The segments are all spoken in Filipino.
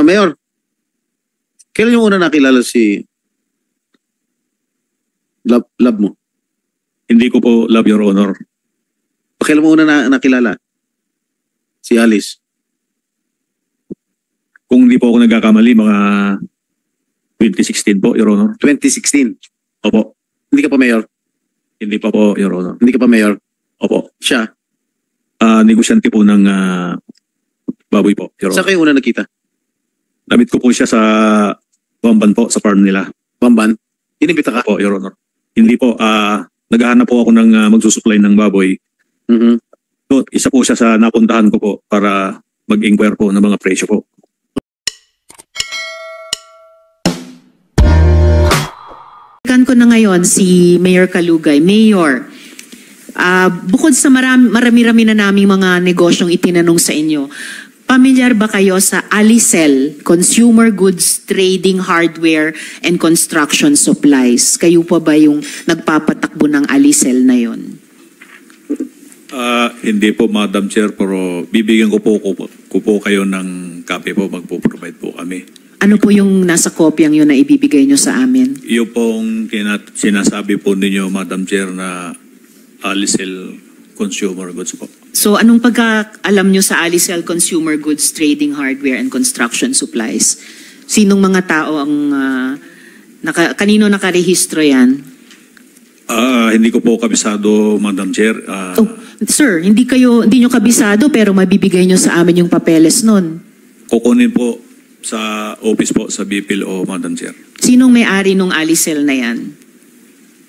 Mayor, kailan yung una nakilala si love mo? Hindi ko po love, Your Honor. Kailan mo una nakilala si Alice? Kung hindi po ako nagkakamali, mga 2016 po, Your Honor. 2016. Opo. Hindi ka pa mayor? Hindi pa po, Your Honor. Hindi ka pa mayor? Opo. Siya? Negosyante po ng baboy po, Your Saan Honor. kayo una nakita? Namit ko po siya sa Bamban po, sa farm nila. Bamban? Inibita ka? Opo, Your Honor. Hindi po, naghahanap po ako ng magsusupply ng baboy. Mhm. So, isa po siya sa napuntahan ko po para mag-inquire po ng mga presyo po. Kan ko na ngayon si Mayor Kalugay. Mayor, bukod sa marami-rami na naming mga negosyong itinanong sa inyo, pamilyar ba kayo sa Alicel, Consumer Goods Trading Hardware and Construction Supplies? Kayo pa ba yung nagpapatakbo ng Alicel na yon? Hindi po, Madam Chair, pero bibigyan ko po kayo ng copy po, magpo-provide po kami. Ano po yung nasa kopyang yun na ibibigay nyo sa amin? Yung pong sinasabi po ninyo, Madam Chair, na Alicel Consumer Goods po. So anong pagkaalam nyo sa Alicel Consumer Goods Trading Hardware and Construction Supplies? Sinong mga tao ang kanino nakarehistro yan? Hindi ko po kabisado, Madam Chair. Sir, hindi nyo kabisado pero mabibigay nyo sa amin yung papeles nun. Kukunin po sa office po sa BPLO, Madam Chair. Sinong may-ari nung Alicel na yan?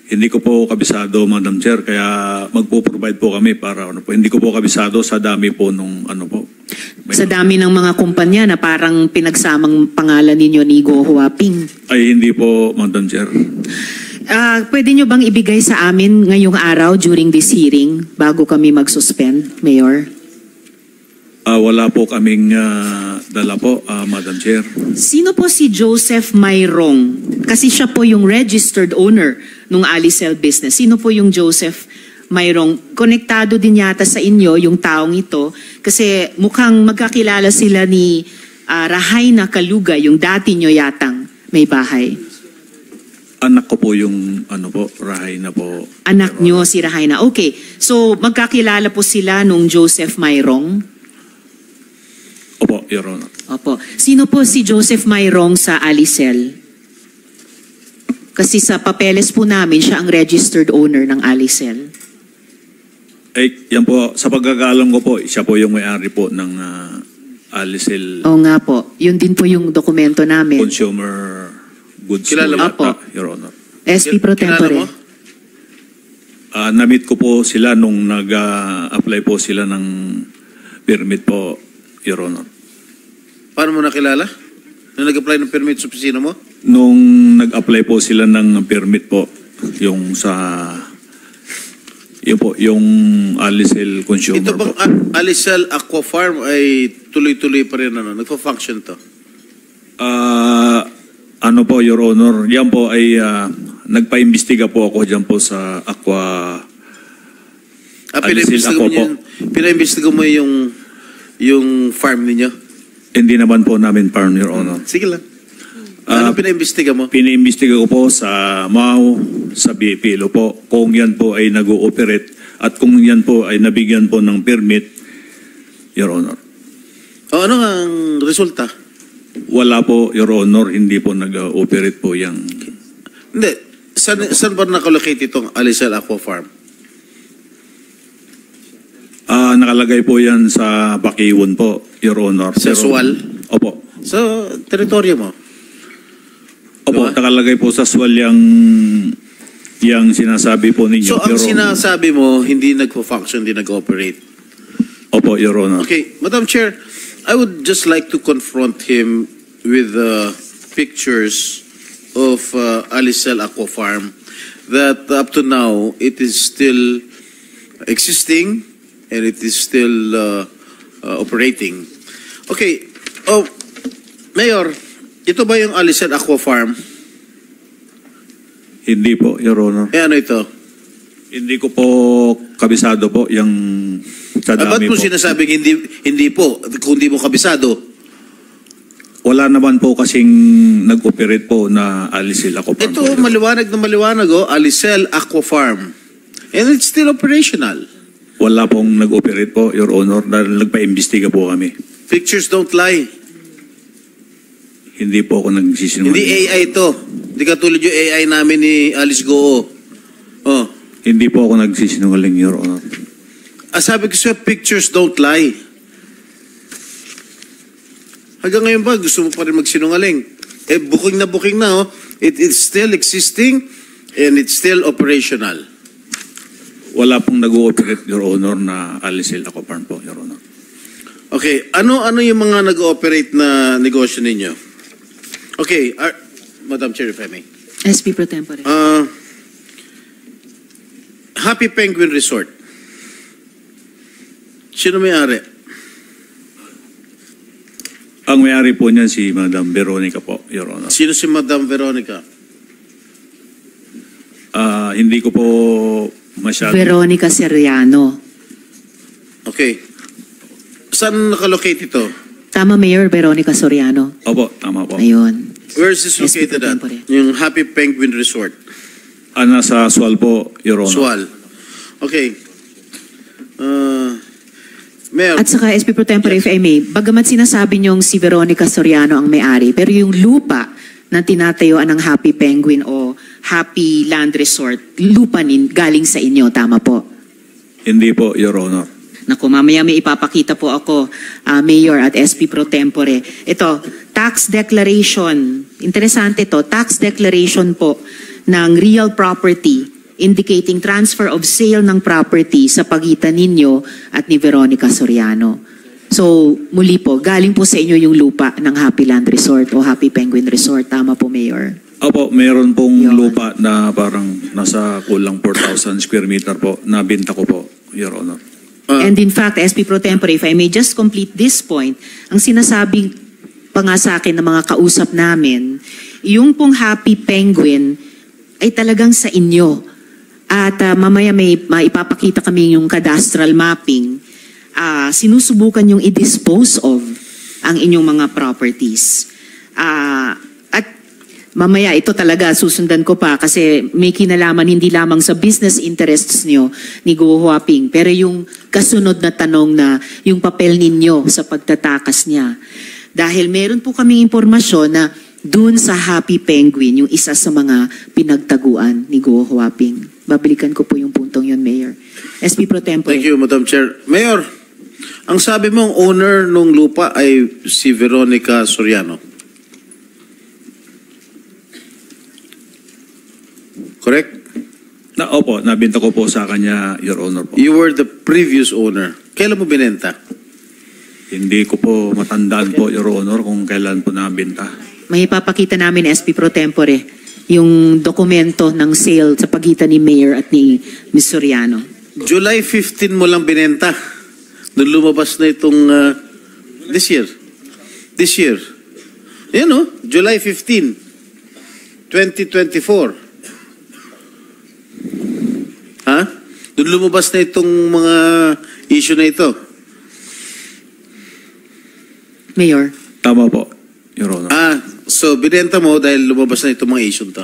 Hindi ko po kabisado, Madam Chair, kaya magpo-provide po kami para ano po. Hindi ko po kabisado sa dami po nung ano po. Sa dami ng mga kumpanya na parang pinagsamang pangalan ninyo ni Go Huaping. Ay, hindi po, Madam Chair. Pwede nyo bang ibigay sa amin ngayong araw during this hearing bago kami mag-suspend, Mayor? Wala po kaming dala po, Madam Chair. Sino po si Joseph Mayrong? Kasi siya po yung registered owner ng Alicel business. Sino po yung Joseph Mayrong? Konektado din yata sa inyo yung taong ito kasi mukhang magkakilala sila ni Rahayna Kalugay, yung dati nyo yatang may bahay. Anak ko po yung ano po, Rahayna po. Anak nyo si Rahayna. Okay. So magkakilala po sila nung Joseph Mayrong? Opo, Your Honor. Opo. Sino po si Joseph Mayrong sa Alicel? Kasi sa papeles po namin, siya ang registered owner ng Alicel. Yan po, sa pagkakaalam ko po, siya po yung may-ari po ng Alicel Oo nga po. Yun din po yung dokumento namin. Consumer Goods. Kilala mo? Yata, Your Honor. SP Pro Tempore. Na-meet ko po sila nung nag-apply po sila ng permit po, Your Honor. Paano mo nakilala? Nung nag-apply ng permit sa opisina mo? Nung nag-apply po sila ng permit po, yung sa... Yun po, yung Alicel Consumer Ito bang po. Alicel Aqua Farm ay tuloy-tuloy pa rin nagpa-function to? Ano po, Your Honor, yan po ay nagpa-imbestiga po ako dyan po sa Aqua... Alicel Aqua po. Pinaimbestiga mo yung farm ninyo? Hindi naman po namin farm, Your Honor. Sige lang. Ano pinaimbestiga mo? Piniimbestiga ko po sa MAU, sa BPLO po, kung yan po ay nag-ooperate at kung yan po ay nabigyan po ng permit, Your Honor. O ano ang resulta? Wala po, Your Honor, hindi po nag-ooperate po yung... Hindi. Saan ba nakalocate itong Alicel Aqua Farm? Nakalagay po yan sa Bakiwon po, Your Honor. Sa Sual? Opo. Sa teritoryo mo? Opo, Diba? nakalagay po sa Sual yung sinasabi po ninyo. So ang Your Honor. sinasabi mo, hindi nagpo-function, hindi nag-operate? Opo, Your Honor. Okay, Madam Chair, I would just like to confront him with pictures of Alicel Aqua Farm that up to now, it is still existing and it is still operating. Okay, Mayor, ito ba yung Alicel Aqua Farm? Hindi po, Your Honor. Ano ito? Hindi ko po kabisado po yung sa Ba't dami mo po. sinasabing hindi po, kung hindi mo kabisado? Wala naman po kasing nag-operate po na Alicel Aqua Farm. Ito, po. maliwanag na maliwanag, Alicel Aqua Farm. And it's still operational. Wala pong nag-operate po, Your Honor, dahil nagpa-imbestiga po kami. Pictures don't lie. Hindi po ako nagsisinungaling. Hindi AI to. Hindi katulad yung AI namin ni Alice Goo. Oh. Hindi po ako nagsisinungaling, Your Honor. Sabi ko sa'yo, pictures don't lie. Hanggang ngayon ba, gusto mo pa rin magsinungaling? Booking na, oh. It's still existing and it's still operational. Wala pong nag-ooperate, Your Honor, na Alicel Aqua Farm po, Your Honor. Okay, ano yung mga nag-ooperate na negosyo ninyo? Okay, Madam Chair, if I may. SP Pro Tempore. Happy Penguin Resort. Sino may-ari? Ang may-ari po niyan si Madam Veronica po, Your Honor. Sino si Madam Veronica? Hindi ko po masyado. Veronica Seriano. Okay. Saan nakalocate ito? Tama, Mayor, Veronica Soriano. Opo, tama po. Ayun. Where is this SP located Pro at? Tempore. Yung Happy Penguin Resort. Nasa Sual po, Your Honor. Sual. Okay. Mayor, At saka SP Pro Tempore, if I may, bagamat sinasabi niyong si Veronica Soriano ang may-ari, pero yung lupa na tinatayuan ng Happy Penguin o Happy Land Resort, lupa galing sa inyo, tama po? Hindi po, Your Honor. Naku, mamaya may ipapakita po ako, Mayor at SP Pro Tempore. Ito, tax declaration. Interesante to, tax declaration po ng real property indicating transfer of sale ng property sa pagitan ninyo at ni Veronica Soriano. So, muli po, galing po sa inyo yung lupa ng Happy Land Resort o Happy Penguin Resort. Tama po, Mayor? Opo, mayroon pong Yun. lupa na parang nasa kulang 4,000 square meter po. Nabinta ko po, Your Honor. And in fact, SP Pro Tempore, if I may just complete this point, ang sinasabing pa nga sa akin ng mga kausap namin, yung pong Happy Penguin ay talagang sa inyo. At mamaya may maipapakita kami yung cadastral mapping. Sinusubukan yung i-dispose of ang inyong mga properties. At mamaya ito talaga susundan ko pa kasi may kinalaman hindi lamang sa business interests nyo ni Go Huaping, pero yung kasunod na tanong na yung papel ninyo sa pagtatakas niya. Dahil meron po kaming impormasyon na dun sa Happy Penguin, yung isa sa mga pinagtaguan ni Go Huaping. Babalikan ko po yung puntong yun, Mayor. SP Pro Tempore. thank you, Madam Chair. Mayor, ang sabi mong owner nung lupa ay si Veronica Soriano. Correct? Opo, nabinta ko po sa kanya, Your Honor po. You were the previous owner. Kailan mo binenta? Hindi ko po matandaan po, Your Honor, kung kailan po nabinta. May ipapakita namin, SP Pro Tempore, yung dokumento ng sale sa pagitan ni Mayor at ni Ms. Soriano. July 15 mo lang binenta. Nung lumabas na itong this year. This year. Yan July 15, 2024. Ha? Nung lumabas na itong mga issue na ito. Mayor. Tama po, Your Honor. So binenta mo dahil lumabas na itong mga issue to.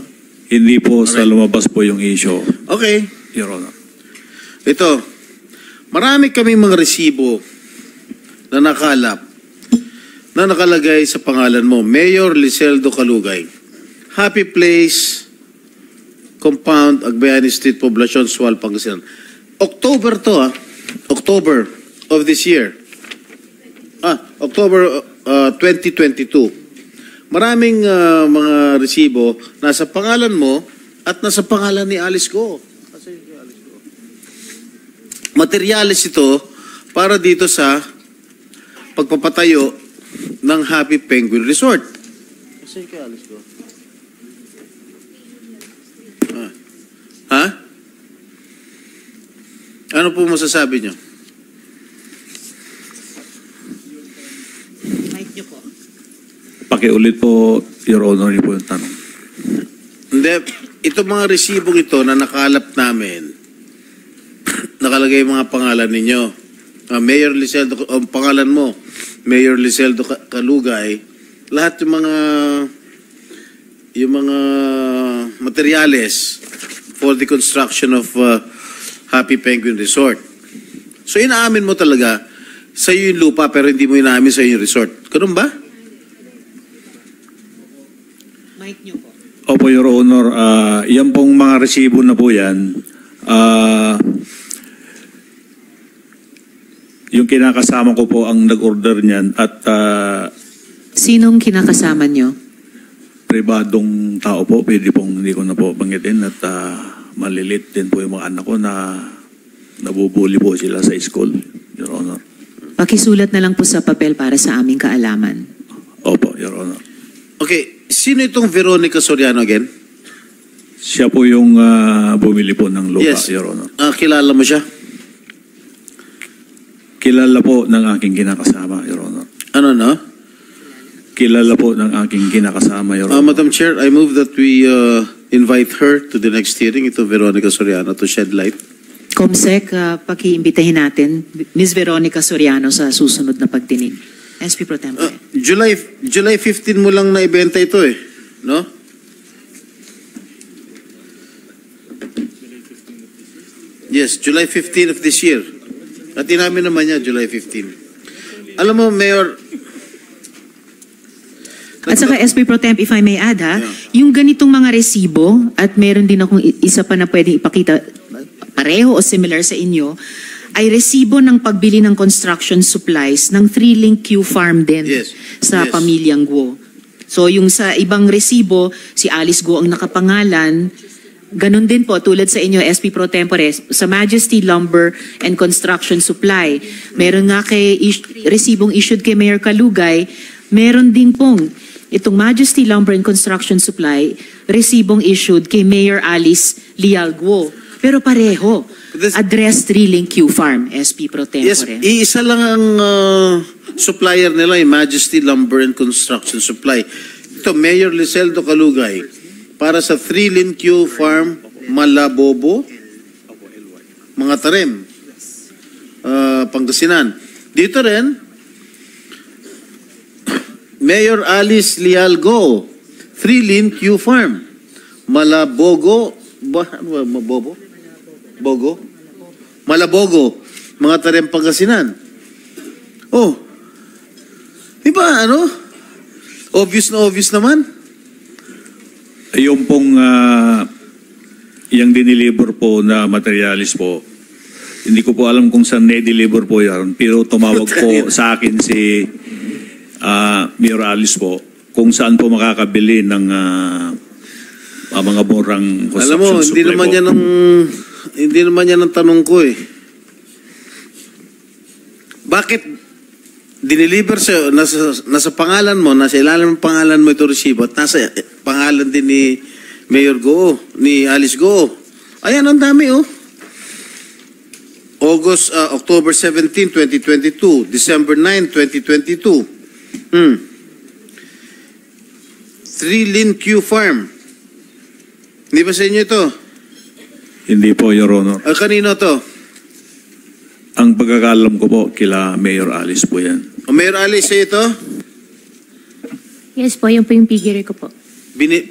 Hindi po sa lumabas po yung issue, Okay. Your Honor. Ito, marami kaming mga resibo na nakalap na nakalagay sa pangalan mo, Mayor Liseldo Calugay. Happy Place, Compound, Agbayani Street, Poblacion, Sual, Pangasinan. October to October of this year. October 2022. Maraming mga resibo nasa pangalan mo at nasa pangalan ni Alice Goo. Materyales ito para dito sa pagpapatayo ng Happy Penguin Resort. Kasi kay Alice Goo. Ha? Ano po masasabi niyo? Mic niyo po. Pakiulit po, Your Honor, yun po yung tanong. Hindi, itong mga resibong ito na nakalap namin, nakalagay yung mga pangalan ninyo. Mayor Liseldo, pangalan mo, Mayor Liseldo Calugay, lahat yung mga materyales for the construction of Happy Penguin Resort. So inaamin mo talaga sa iyo yung lupa pero hindi mo inaamin sa iyo yung resort. Ganun ba? Mic niyo po. Opo, Your Honor. Yan pong mga resibo na po yan. Yung kinakasama ko po ang nag-order niyan at Sinong kinakasama niyo? pribadong tao po. Pwede pong hindi ko na po banggitin at malilit din po yung mga anak ko na nabubuli po sila sa school, Your Honor. Pakisulat na lang po sa papel para sa aming kaalaman. Opo, Your Honor. Okay, sino itong Veronica Soriano again? Siya po yung bumili po ng lupa, Yes. Your Honor. Kilala mo siya? Kilala po ng aking kinakasama, Your Honor. Ano na? Kilala po ng aking kinakasama, Your Honor. Madam Chair, I move that we invite her to the next hearing, ito Veronica Soriano, to shed light. Comsec, pakiimbitahin natin Ms. Veronica Soriano sa susunod na pagdinig. SP Pro Tempore. July 15 mo lang naibenta ito eh, no? Yes, July 15 of this year. At inamin naman niya, July 15. Alam mo, Mayor... At saka SP Pro Temp, if I may add Yeah. yung ganitong mga resibo, at meron din akong isa pa na pwedeng ipakita, pareho o similar sa inyo, ay resibo ng pagbili ng construction supplies ng 3-link Q Farm din Yes. sa Yes. pamilyang Guo. So yung sa ibang resibo, si Alice Guo ang nakapangalan, ganun din po tulad sa inyo SP Pro Tempore sa Majesty Lumber and Construction Supply. Meron nga kay resibong issued kay Mayor Kalugay, meron din pong itong Majesty Lumber and Construction Supply, resibong issued kay Mayor Alice Lial Guo. Pero pareho. Address 3-link Q Farm, SP Pro Tempore. Yes, iisa lang ang supplier nila, yung Majesty Lumber and Construction Supply. Ito, Mayor Liseldo Kalugay, para sa 3-link Q Farm, Malabobo, mga tarim, Pangasinan. Dito rin, Mayor Alice Lialgo, 3-link Q Farm, Malabogo, Mabobo? Bogo? Malabogo, mga tarim Pangasinan. Oh, di ba ano? Obvious naman. Yung pong yung diniliver po na materialis po, hindi ko po alam kung saan na-deliver po yan, pero tumawag po sa akin si Mayor Alice po kung saan po makakabili ng mga murang construction Alam mo, supply hindi naman yan ang tanong ko eh. Bakit diniliver sa nasa pangalan mo, nasa ilalim ng pangalan mo ito resibo at nasa pangalan din ni Mayor Goo, ni Alice Goo. Ayan, ang dami oh. October 17, 2022, December 9, 2022. 3-link Q Farm. Hindi ba sa inyo ito? Hindi po, Your Honor. Kanino to? Ang pagkakalam ko po, kila Mayor Alice po yan. Mayor Alice, sa'yo ito? Yes po, yun po yung piggery ko po.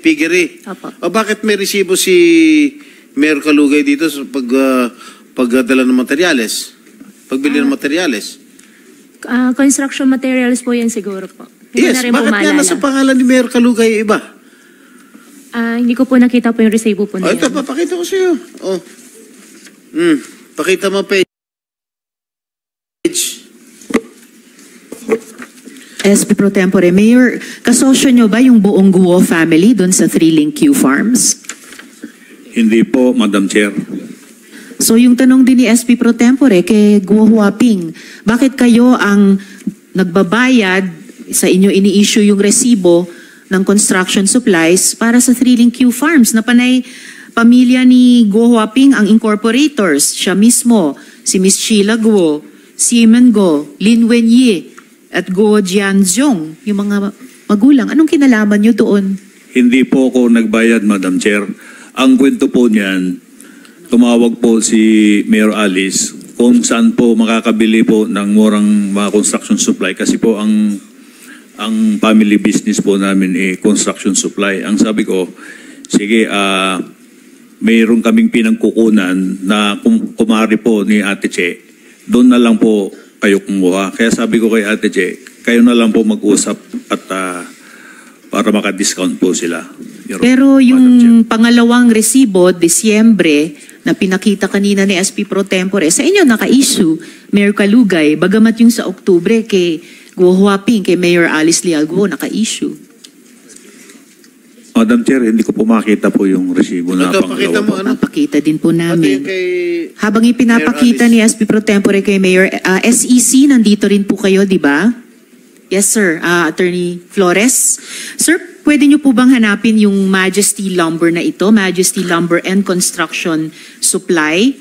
Piggery? Opo. O bakit may resibo si Mayor Kalugay dito sa pagdala ng materyales? Pagbili ng materyales? Construction materials po yan siguro po. Hindi Yes, na rin po bakit nga maalala. nasa pangalan ni Mayor Kalugay iba? Hindi ko po nakita po yung resibo po na Ito, yan. papakita ko sa'yo. Oh. Pakita mo page. SP Pro Tempore, Mayor, kasosyo nyo ba yung buong Guo family doon sa 3-link Q Farms? Hindi po, Madam Chair. So yung tanong din ni SP Pro Tempore kay Guo Huaping, bakit kayo ang nagbabayad sa inyo ini-issue yung resibo ng construction supplies para sa 3-link Q Farms na panay pamilya ni Guo Huaping ang incorporators, siya mismo, si Miss Sheila Guo, Simon Guo, Lin Wenyi, at Guo Jianzhong, yung mga magulang. Anong kinalaman nyo doon? Hindi po ako nagbayad, Madam Chair. Ang kwento po niyan, tumawag po si Mayor Alice kung saan po makakabili po ng murang mga construction supply kasi po ang ang family business po namin construction supply. Ang sabi ko, sige, mayroon kaming pinangkukunan na kumari po ni Ate Che, doon na lang po kayo kumuha. Kaya sabi ko kay Ate Che, kayo na lang po mag-usap at para maka-discount po sila. Pero yung pangalawang resibo, Disyembre, na pinakita kanina ni SP Pro Tempore, sa inyo naka-issue, Mayor Kalugay, bagamat yung sa Oktubre kay Guo Huaping, kay Mayor Alice Leal Guo, naka-issue. Madam Chair, hindi ko po makita po yung resibo na Pakita mo, pangalawa. Papakita din po namin. Kay Habang ipinapakita ni SP Pro Tempore kay Mayor SEC, nandito rin po kayo, di ba? Yes, sir. Attorney Flores. Sir, pwede niyo po bang hanapin yung Majesty Lumber na ito? Majesty Lumber and Construction Supply,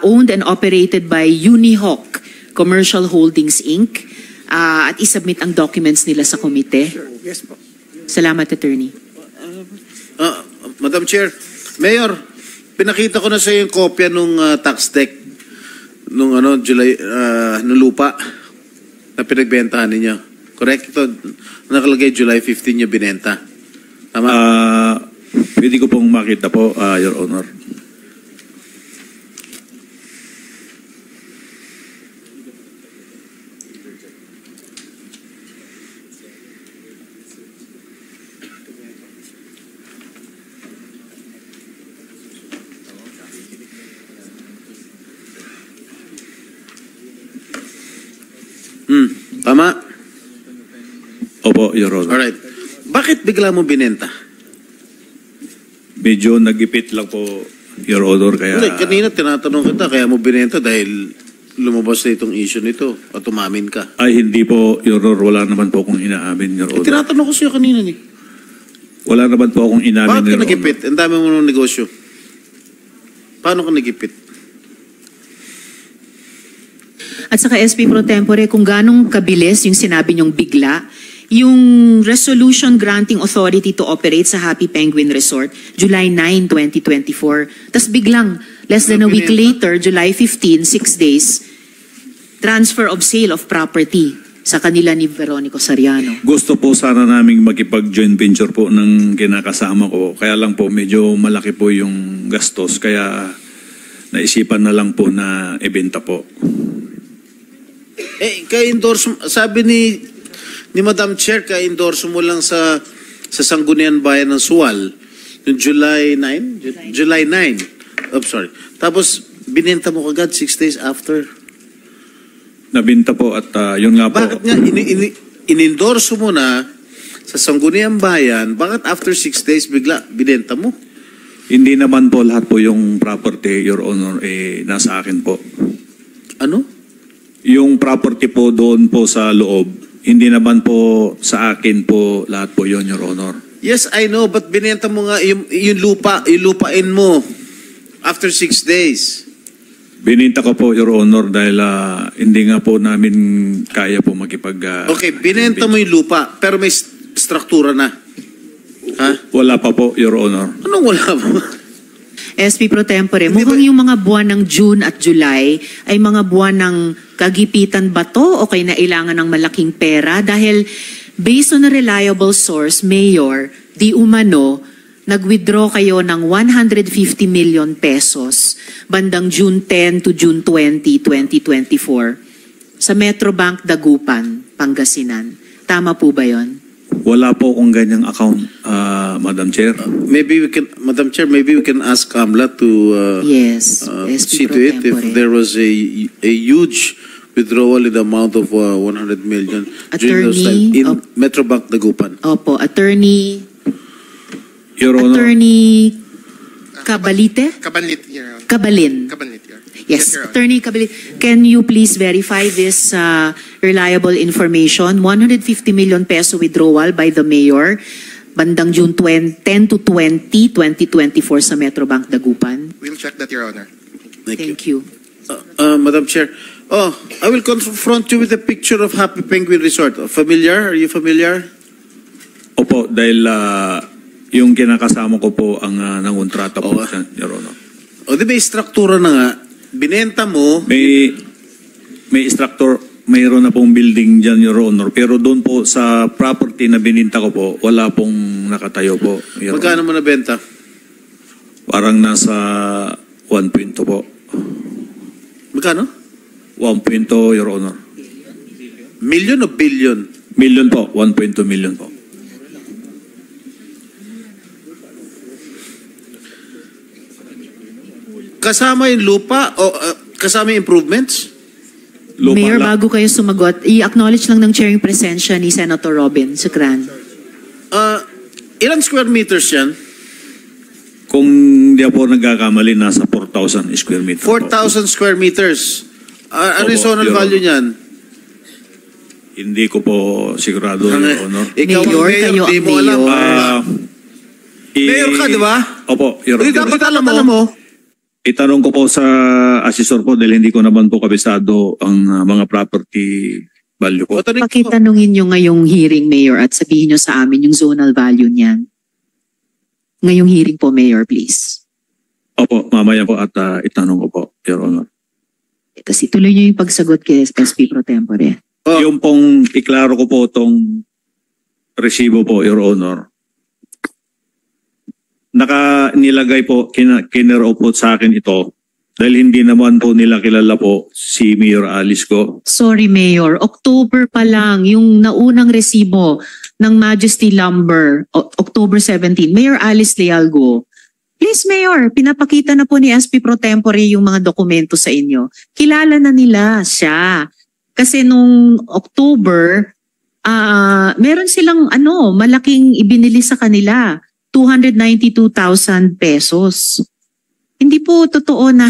owned and operated by Unihawk Commercial Holdings, Inc. At isubmit ang documents nila sa komite. Sure. Yes po. Salamat, Attorney. Madam Chair, Mayor, pinakita ko na sa iyo yung kopya nung tax deck nung July nung lupa na pinagbentahan ninyo. Correct? Ito, nakalagay July 15 niya binenta. Tama? Pwede ko pong makita po, Your Honor. Tama? Opo, Your Honor. Alright. Bakit bigla mo binenta? Medyo nagipit lang po, Your Honor, kaya... Hindi, kanina tinatanong kita, kaya mo binenta dahil lumabas na itong issue nito at umamin ka. Ay, hindi po, Your Honor. Wala naman po akong inaamin, Your Honor. Tinatanong ko sa'yo kanina ni. Wala naman po akong inamin, Bakit ka Your nagipit? Ang dami mo ng negosyo. Paano ka nagipit? At saka SP Pro Tempore, kung ganong kabilis yung sinabi niyong bigla, yung resolution granting authority to operate sa Happy Penguin Resort, July 9, 2024. Tapos biglang, less than a week later, July 15, 6 days, transfer of sale of property sa kanila ni Veronico Sariano. Gusto po sana naming makipag-joint venture po ng kinakasama ko. Kaya lang po, medyo malaki po yung gastos. Kaya naisipan na lang po na ibenta po. Ka-endorse, sabi ni Madam Chair, ka-endorse mo lang sa Sangguniang Bayan ng Sual, yung July 9? July 9. Oh, sorry. Tapos, binenta mo kagad 6 days after. Nabinta po at yun nga po. Bakit nga, in-endorse mo na sa Sangguniang Bayan, bakit after 6 days bigla binenta mo? Hindi naman po lahat po yung property, Your Honor, nasa akin po. Ano? Yung property po doon po sa loob, hindi naman po sa akin po lahat po yun, Your Honor. Yes, I know, but binenta mo nga yung lupain mo after 6 days. Bininta ko po, Your Honor, dahil hindi nga po namin kaya po makipag... Okay, binenta mo yung lupa, pero may struktura na. Ha? Wala pa po, Your Honor. Anong wala pa? SP Pro Tempore, mukhang yung mga buwan ng June at July ay mga buwan ng kagipitan ba to o kay nailangan ng malaking pera? Dahil based on a reliable source, Mayor, di umano, nag-withdraw kayo ng 150 million pesos bandang June 10 to June 20, 2024 sa Metrobank Dagupan, Pangasinan. Tama po ba yon? Wala po akong ganyang account, Madam Chair. Madam Chair, maybe we can ask Amla to Yes, see SP to Pro it if Tempore. there was a huge withdrawal in the amount of 100 million during those Attorney, time in Metrobank Dagupan. Opo, Attorney Your Honor, Attorney Cabalite? Kabanlit, Your Honor. Kabalin. Kabanlit, Your Honor. Yes, Your Honor. Attorney Cabalin, can you please verify this reliable information? 150 million peso withdrawal by the mayor bandang June 10 to 20, 2024 sa Metrobank Dagupan. We'll check that, Your Honor. Thank you. Madam Chair, I will confront you with a picture of Happy Penguin Resort. Familiar? Are you familiar? opo, dahil yung kinakasama ko po ang nangontrata po, Your Honor. O di may struktura na nga, binenta mo, May mayroon na pong building dyan, Your Honor. Pero doon po sa property na bininta ko po, wala pong nakatayo po, Your Magkano Honor. mo nabenta? Parang nasa 1.2 po. Magkano? 1.2, Your Honor. Million o billion? Million po, 1.2 million po. Kasama yung lupa o kasama yung improvements? Lupa Mayor, lang. bago kayo sumagot, i-acknowledge lang ng chair yung presensya ni Senator Robin Sukran. Ilang square meters yan? Kung di ako nagkakamali, nasa 4,000 square meter po. 4,000 square meters. Ano yung Opo, zonal Your value Honor. niyan? Hindi ko po sigurado, Your Honor. Ikaw ang Mayor, mayor, kayo di ang mo alam. mayor. Mayor ka, di ba? Opo, Your Hindi Honor. dapat alam mo. Itanong ko po sa assessor po dahil hindi ko naman po kabisado ang mga property value po. Pakitanungin nyo ngayong hearing, Mayor, at sabihin nyo sa amin yung zonal value niyan. Ngayong hearing po, Mayor, please. Opo, mamaya po at itanong ko po, Your Honor. Tapos ituloy nyo yung pagsagot kay SP Pro Tempore. Oh. Yung pong iklaro ko po itong resibo po, Your Honor. Nilagay po, kinero po sa akin ito dahil hindi naman po nila kilala po si Mayor Alice ko. Sorry, Mayor. October pa lang, yung naunang resibo ng Majesty Lumber, October 17. Mayor Alice Lealgo. Please, Mayor, pinapakita na po ni SP Pro Tempore yung mga dokumento sa inyo. Kilala na nila siya. Kasi nung October, meron silang malaking ibinili sa kanila. 292,000 pesos. Hindi po totoo na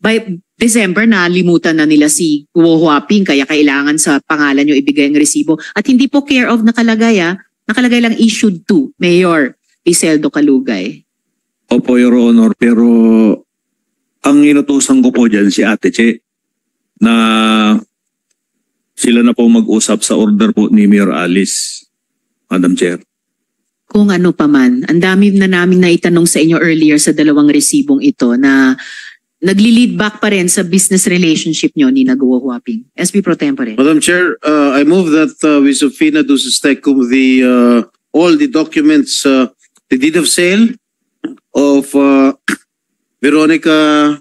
by December nalimutan na nila si Guo Huaping kaya kailangan sa pangalan nyo ibigay ang resibo. At hindi po care of nakalagay nakalagay lang issued to Mayor Iseldo Calugay. Opo, Your Honor, pero ang inutusan ko po dyan si Ate Che na sila na po mag-usap sa order po ni Mayor Alice, Madam Chair. Kung ano pa man, ang dami na namin naitanong sa inyo earlier sa dalawang resibong ito na nagli-lead back pa rin sa business relationship nyo ni Guo Huaping. SP Pro Tempore. Madam Chair, I move that we subpoena Duces Tecum all the documents, the deed of sale of Veronica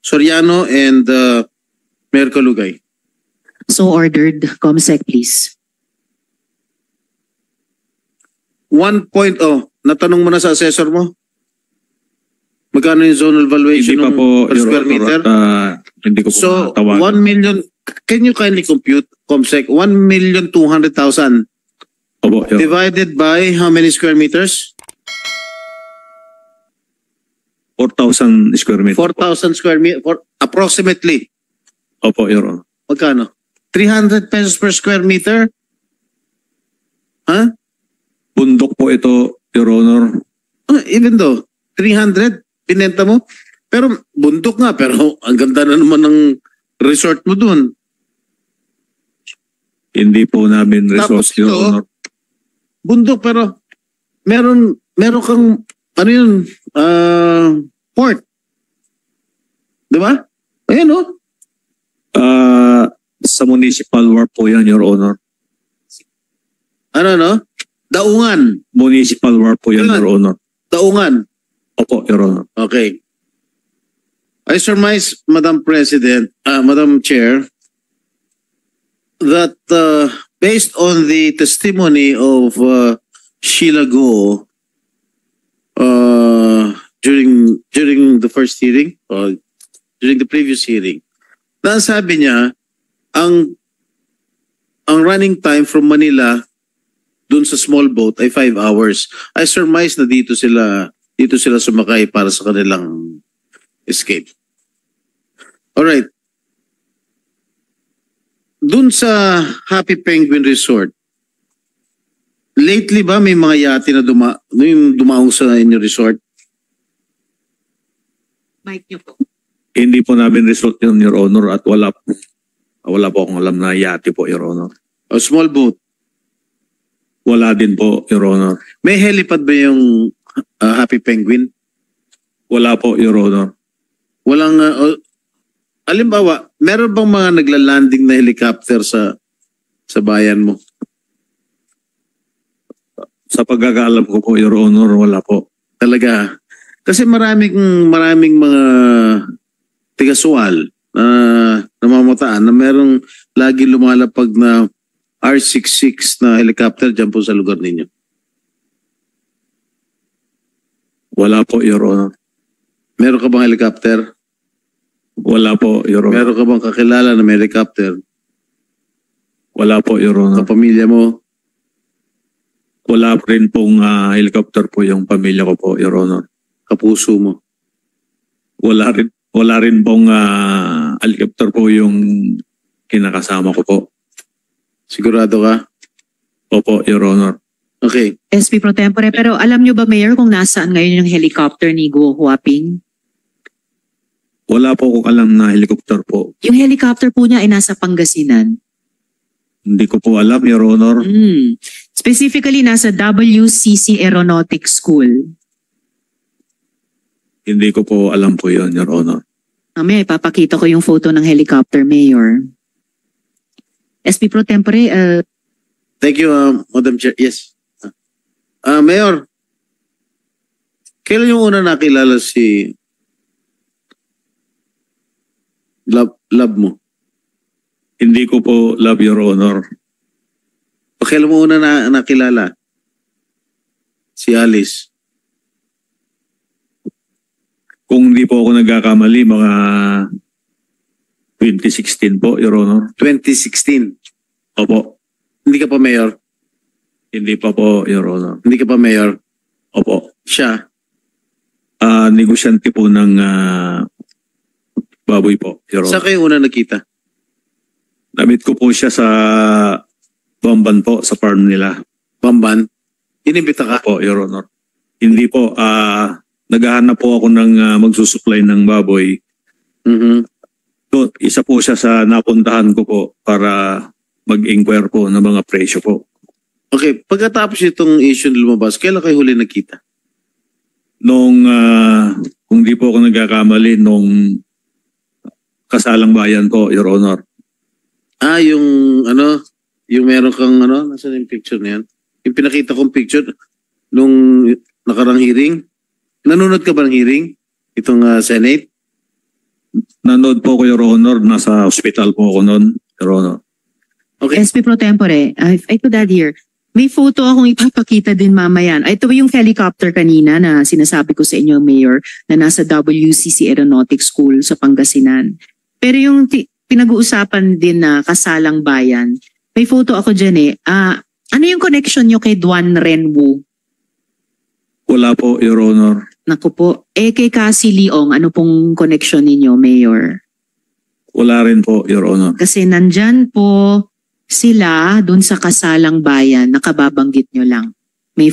Soriano and Mayor Calugay. So ordered. Comsec, please. 1.0, natanong mo na sa assessor mo? Magkano yung zonal valuation Hindi pa po, per Your square Honor, meter? at hindi ko po So, matawagan. 1 million, can you kindly compute, Comsec, 1,200,000 Opo, Your Honor. divided by how many square meters? 4,000 square meter. 4,000 square meter, approximately. Opo, Your Honor. Magkano? 300 pesos per square meter? Huh? Bundok po ito, Your Honor. Even though, 300, pinenta mo? Pero bundok nga, pero ang ganda na naman ng resort mo dun. Hindi po namin Tapos resort, Your ito, Honor. Bundok, pero meron kang, ano yun, port. Di ba? Ayan o. Sa municipal work po yan, Your Honor. Ano? Daungan. Municipal work po yan, Yan. Your Honor. Daungan. Opo, Your Honor. Okay. I surmise, Madam President, Madam Chair, that based on the testimony of Sheila Go during the first hearing, or during the previous hearing, na sabi niya, ang running time from Manila dun sa small boat ay 5 hours. I surmise na dito sila sumakay para sa kanilang escape. Alright. Dun sa Happy Penguin Resort, lately ba may mga yate na dumaong sa inyo resort? Mic niyo po. Hindi po namin resort yun, Your Honor, at wala po akong alam na yate po, Your Honor. O small boat? Wala din po, Your Honor. May helipad ba yung Happy Penguin? Wala po, Your Honor. Walang Halimbawa, meron bang mga nagla-landing na helicopter sa bayan mo? Sa pagkakaalam ko po, Your Honor, wala po. Talaga. Kasi maraming mga tiga-Sual na namamataan na merong lagi lumalapag na R66 na helicopter dyan po sa lugar ninyo. Wala po, Your Honor. Meron ka bang helicopter? Wala po, Your Honor. Meron ka bang kakilala na may helicopter? Wala po, Your Honor. Kapamilya mo? Wala rin pong helicopter po yung pamilya ko po, Your Honor. Kapuso mo? Wala rin pong helicopter po yung kinakasama ko po. Sigurado ka? Opo, Your Honor. Okay. SP Pro Tempore, pero alam nyo ba, Mayor, kung nasaan ngayon yung helicopter ni Guo Huaping? Wala po akong alam na helicopter po. Yung helicopter po niya ay nasa Pangasinan. Hindi ko po alam, Your Honor. Specifically, nasa WCC Aeronautics School. Hindi ko po alam po yun, Your Honor. Mamaya, ipapakita ko yung photo ng helicopter, Mayor. SP Pro Tempore, Thank you, Madam Chair. Yes. Mayor, kailan yung una nakilala si love mo? Hindi ko po love, Your Honor. Kailan mo una nakilala si Alice? Kung hindi po ako nagkakamali, mga 2016 po, Your Honor. 2016. Opo. Hindi ka pa mayor? Hindi pa po, Your Honor. Hindi ka pa mayor? Opo. Siya? Negosyante po ng baboy po, Your Honor. Saan kayo una nakita? Namit ko po siya sa Bamban po, sa farm nila. Bamban? Inimbita ka? Opo, Your Honor. Hindi po, naghahanap po ako ng magsusupply ng baboy. So, isa po siya sa napuntahan ko po para mag-inquire po ng mga presyo po. Okay, pagkatapos itong issue na lumabas, kailan kayo huli nakita? Nung, kung di po ako nagkakamali, nung kasalang bayan po, Your Honor. Yung yung meron kang nasaan yung picture na yan? Yung pinakita kong picture nung nakarang hearing. Nanonood ka ba ng hearing? Itong Senate? Nanood po ko, Your Honor. Nasa hospital po ako noon, Your Honor. Okay. SP Pro Tempore, I could add here, may photo akong ipapakita din mamaya. Ito yung helicopter kanina na sinasabi ko sa inyo, Mayor, na nasa WCC Aeronautics School sa Pangasinan. Pero yung pinag-uusapan din na kasalang bayan, may photo ako dyan ano yung connection nyo kay Duan Renwu? Wala po, Your Honor. Naku po. Kay Cassie Leong, ano pong connection ninyo, Mayor? Wala rin po, Your Honor. Kasi nandyan po sila dun sa kasalang bayan, nakababanggit nyo lang. May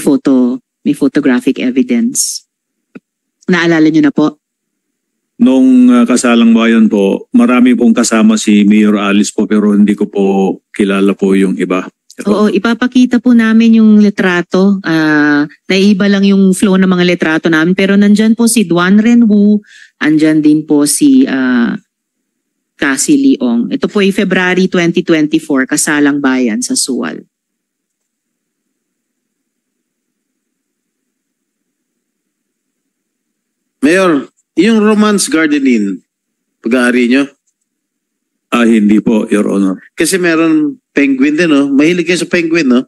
photographic evidence. Naalala nyo na po? Nung kasalang bayan po, marami pong kasama si Mayor Alice po pero hindi ko po kilala po yung iba. Oo, ipapakita po namin yung litrato. Naiiba lang yung flow ng mga litrato namin. Pero nandyan po si Duan Renwu, andyan din po si Cassie Leong. Ito po ay February 2024, kasalang bayan sa Sual. Mayor, yung Romance Garden Inn, pag-aari nyo? Hindi po, Your Honor. Kasi meron penguin din, no? Mahilig kayo sa penguin, no?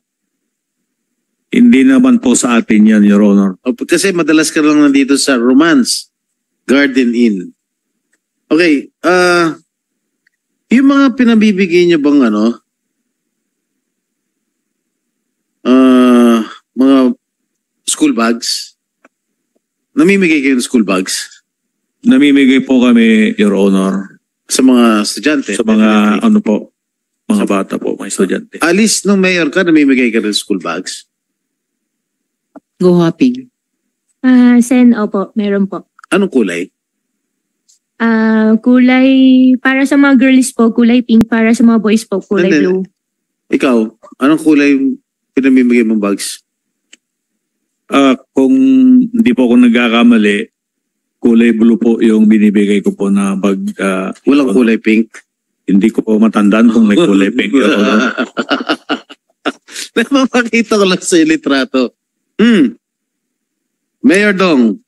Hindi naman po sa atin yan, Your Honor. Kasi madalas ka lang nandito sa Romance Garden Inn. Okay, yung mga pinabibigay nyo bang mga school bags? Namimigay kayo ng school bags? Namimigay po kami, Your Honor. Sa mga estudyante? Sa mga mga bata po, mga estudyante. Alice, nung mayor ka, namimigay ka ng school bags? Go Hopping. Sen, opo, meron po. Anong kulay? Kulay, para sa mga girls po, kulay pink. Para sa mga boys po, kulay And then, blue. Ikaw, anong kulay pinamimigay mong bags? Kung hindi po ako nagkakamali, kulay blue po yung binibigay ko po na bag. Walang kulay pink. Hindi ko po matandaan kung may kulay pink, Your Honor. Napapakita ko lang sa litrato. Mayor Dong.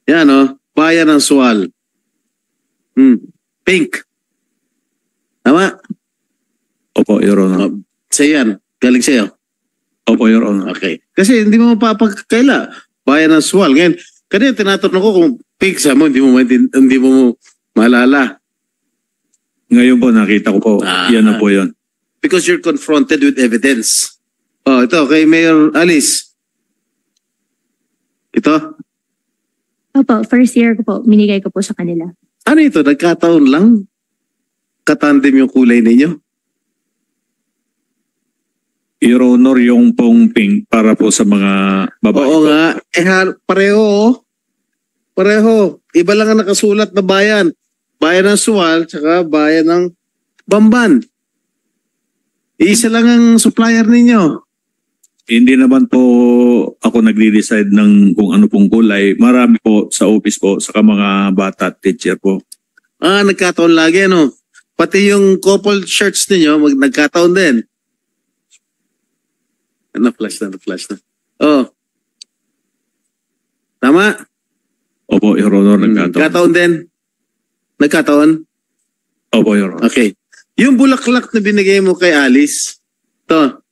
Yan Bayan ng Sual. Pink. Tama? Opo, Your Honor. Sa'yo yan. Galing sa'yo. Opo, Your Honor. Okay. Kasi hindi mo mapapagkaila. Bayan ng Sual. Ngayon, kanina tinatanong ko kung pink sa mo, hindi mo maalala. Ngayon po, nakita ko po. Yan na po yun. Because you're confronted with evidence. Ito, kay Mayor Alice. Ito. Opo, first year ko po, minigay ko po sa kanila. Ano ito? Nagkataon lang? Katandem yung kulay ninyo? Your Honor, yung pong pink para po sa mga babae. Oo po. nga. Pareho. Pareho. Iba lang ang nakasulat na bayan. Bayan ng Sual, tsaka bayan ng Bamban. Isa lang ang supplier ninyo. Hindi naman po ako nagde-decide ng kung ano pong kulay. Marami po sa office po, saka mga bata at teacher po. Nagkataon lagi, Pati yung couple shirts ninyo, nagkataon din. Na-flash na. Tama? Opo, Your Honor, nagkataon. Nagkataon din? Nagkataon? Opo, Your Honor. Okay. Yung bulaklak na binigay mo kay Alice, to.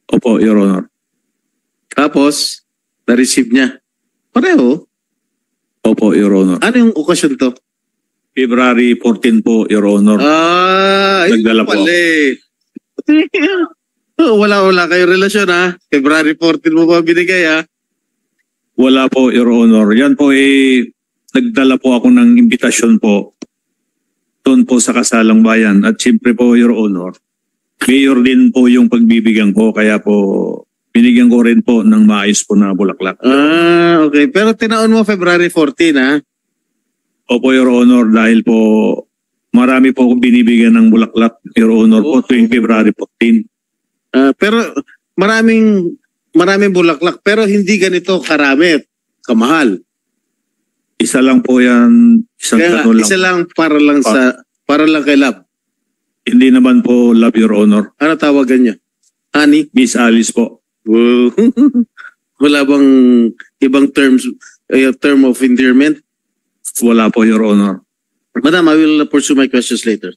Opo, Your Honor. Tapos, na-receive niya. Pareho. Opo, Your Honor. Ano yung okasyon to? February 14 po, Your Honor. Nagdala po. Wala kayo relasyon February 14 mo pa binigay Wala po, Your Honor. Yan po nagdala po ako ng imbitasyon po doon po sa Kasalang Bayan. At siyempre po, Your Honor, mayor din po yung pagbibigyan ko. Kaya po, binigyan ko rin po ng maayos po na bulaklak. Okay. Pero tinaon mo February 14 Opo, Your Honor, dahil po marami po akong binibigyan ng bulaklak, Your Honor, po tuwing February 14. Pero maraming bulaklak pero hindi ganito karami, kamahal. Isa lang po yan, ganun lang. Isa lang para lang kay Love. Hindi naman po Love, Your Honor. Ano tawagan niya? Honey? Miss Alice po. Wala bang ibang term of endearment? Wala po, Your Honor. Madam, I will pursue my questions later.